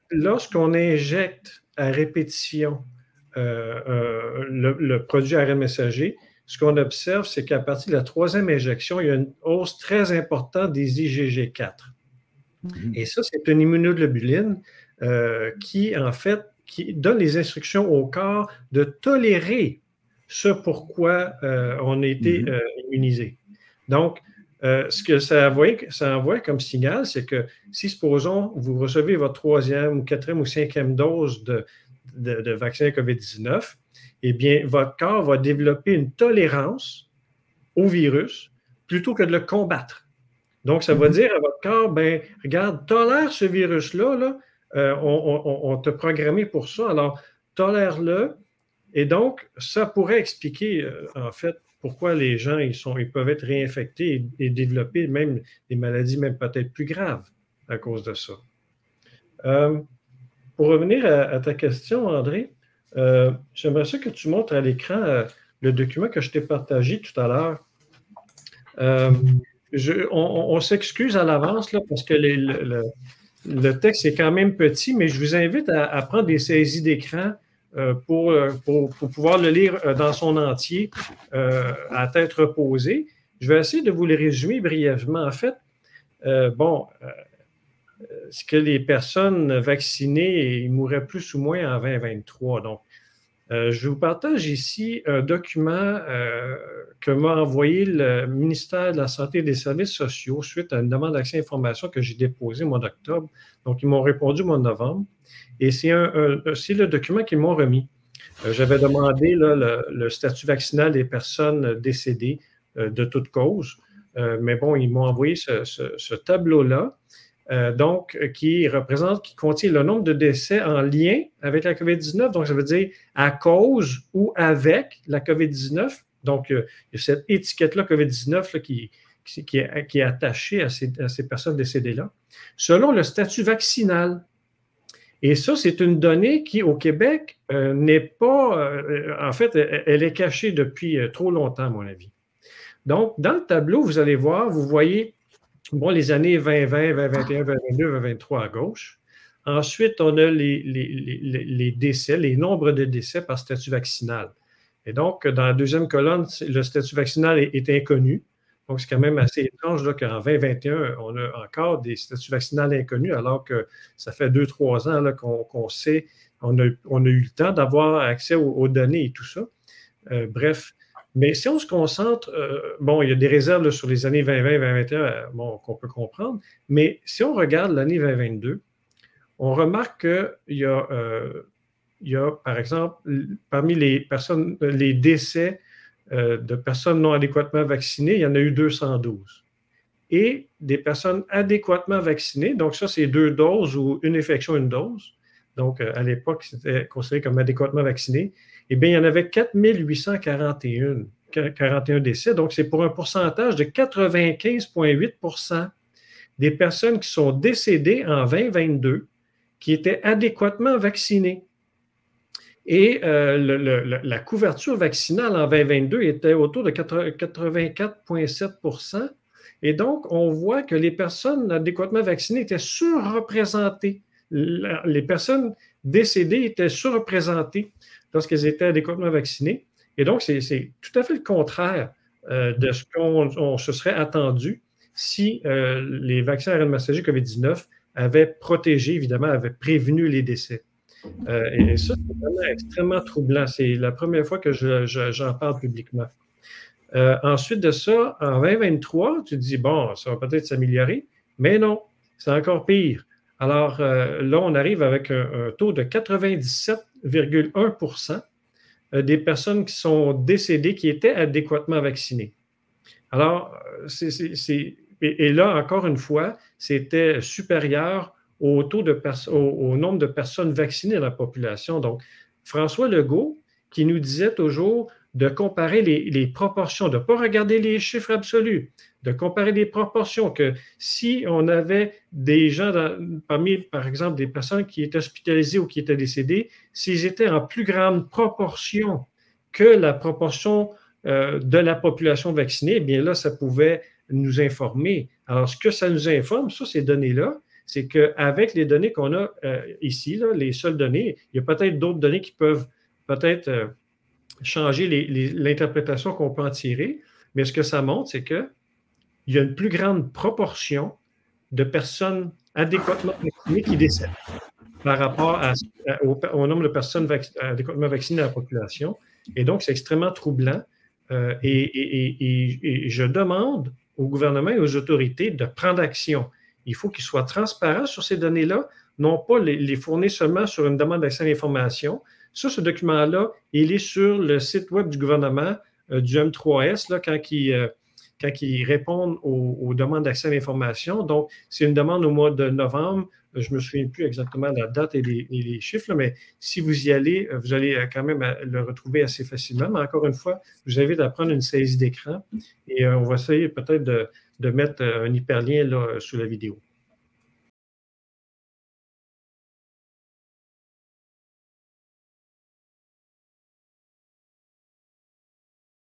lorsqu'on injecte à répétition le produit ARN messager, ce qu'on observe, c'est qu'à partir de la troisième injection, il y a une hausse très importante des IgG4. Et ça, c'est une immunoglobuline qui, en fait, qui donne les instructions au corps de tolérer ce pourquoi on a été immunisé. Donc, ce que ça envoie comme signal, c'est que si, supposons, vous recevez votre troisième ou quatrième ou cinquième dose de vaccin COVID-19, eh bien, votre corps va développer une tolérance au virus plutôt que de le combattre. Donc, ça va dire à votre corps, ben, regarde, tolère ce virus-là, là, on t'a programmé pour ça, alors tolère-le. Et donc, ça pourrait expliquer, en fait, pourquoi les gens, ils peuvent être réinfectés et développer même des maladies même peut-être plus graves à cause de ça. Pour revenir à ta question, André, j'aimerais ça que tu montres à l'écran le document que je t'ai partagé tout à l'heure. On s'excuse à l'avance parce que le texte est quand même petit, mais je vous invite à prendre des saisies d'écran pour pouvoir le lire dans son entier à tête reposée. Je vais essayer de vous le résumer brièvement. En fait, ce que les personnes vaccinées, ils mourraient plus ou moins en 2023. Donc, je vous partage ici un document que m'a envoyé le ministère de la Santé et des Services sociaux suite à une demande d'accès à l'information que j'ai déposée au mois d'octobre. Donc, ils m'ont répondu au mois de novembre. Et c'est le document qu'ils m'ont remis. J'avais demandé le statut vaccinal des personnes décédées de toute cause. Mais bon, ils m'ont envoyé ce tableau-là. Qui contient le nombre de décès en lien avec la COVID-19. Donc, ça veut dire à cause ou avec la COVID-19. Donc, il y a cette étiquette-là COVID-19 là, qui est attachée à ces personnes décédées-là, selon le statut vaccinal. Et ça, c'est une donnée qui, au Québec, n'est pas... en fait, elle est cachée depuis trop longtemps, à mon avis. Donc, dans le tableau, vous allez voir, vous voyez... Bon, les années 2020, 2021, 2022, 2023 à gauche. Ensuite, on a les décès, les nombres de décès par statut vaccinal. Et donc, dans la deuxième colonne, le statut vaccinal est inconnu. Donc, c'est quand même assez étrange qu'en 2021, on a encore des statuts vaccinaux inconnus, alors que ça fait 2-3 ans qu'on sait, on a eu le temps d'avoir accès aux données et tout ça. Bref. Mais si on se concentre, il y a des réserves sur les années 2020 et 2021 qu'on peut comprendre, mais si on regarde l'année 2022, on remarque qu'il y a, par exemple, parmi les décès de personnes non adéquatement vaccinées, il y en a eu 212. Et des personnes adéquatement vaccinées, donc ça, c'est 2 doses ou une infection, une dose. Donc, à l'époque, c'était considéré comme adéquatement vacciné. Eh bien, il y en avait 4841 décès. Donc, c'est pour un pourcentage de 95,8 % des personnes qui sont décédées en 2022 qui étaient adéquatement vaccinées. Et la couverture vaccinale en 2022 était autour de 84,7 %. Et donc, on voit que les personnes adéquatement vaccinées étaient surreprésentées. Les personnes décédées étaient surreprésentées lorsqu'elles étaient adéquatement vaccinées. Et donc, c'est tout à fait le contraire de ce qu'on se serait attendu si les vaccins ARN messager COVID-19 avaient protégé, évidemment, avaient prévenu les décès. Et ça, c'est vraiment extrêmement troublant. C'est la première fois que j'en parle publiquement. Ensuite de ça, en 2023, tu te dis, bon, ça va peut-être s'améliorer, mais non, c'est encore pire. Alors là, on arrive avec un taux de 97,1 % des personnes qui sont décédées qui étaient adéquatement vaccinées. Alors, et là, encore une fois, c'était supérieur au nombre de personnes vaccinées dans la population. Donc, François Legault, qui nous disait toujours de comparer les proportions, de ne pas regarder les chiffres absolus, de comparer les proportions, que si on avait des gens parmi, par exemple, des personnes qui étaient hospitalisées ou qui étaient décédées, s'ils étaient en plus grande proportion que la proportion de la population vaccinée, eh bien là, ça pouvait nous informer. Alors, ce que ça nous informe, ces données-là, c'est qu'avec les données qu'on a ici, là, les seules données, il y a peut-être d'autres données qui peuvent peut-être changer l'interprétation qu'on peut en tirer, mais ce que ça montre, c'est qu'il y a une plus grande proportion de personnes adéquatement vaccinées qui décèdent par rapport au nombre de personnes adéquatement vaccinées dans la population. Et donc, c'est extrêmement troublant. Et je demande au gouvernement et aux autorités de prendre action. Il faut qu'ils soient transparents sur ces données-là, non pas les fournir seulement sur une demande d'accès à l'information. Ça, ce document-là, il est sur le site web du gouvernement, du M3S, là, quand ils répondent aux demandes d'accès à l'information. Donc, c'est une demande au mois de novembre. Je ne me souviens plus exactement de la date et les chiffres, là, mais si vous y allez, vous allez quand même le retrouver assez facilement. Mais encore une fois, je vous invite à prendre une saisie d'écran et on va essayer peut-être de mettre un hyperlien là, sous la vidéo.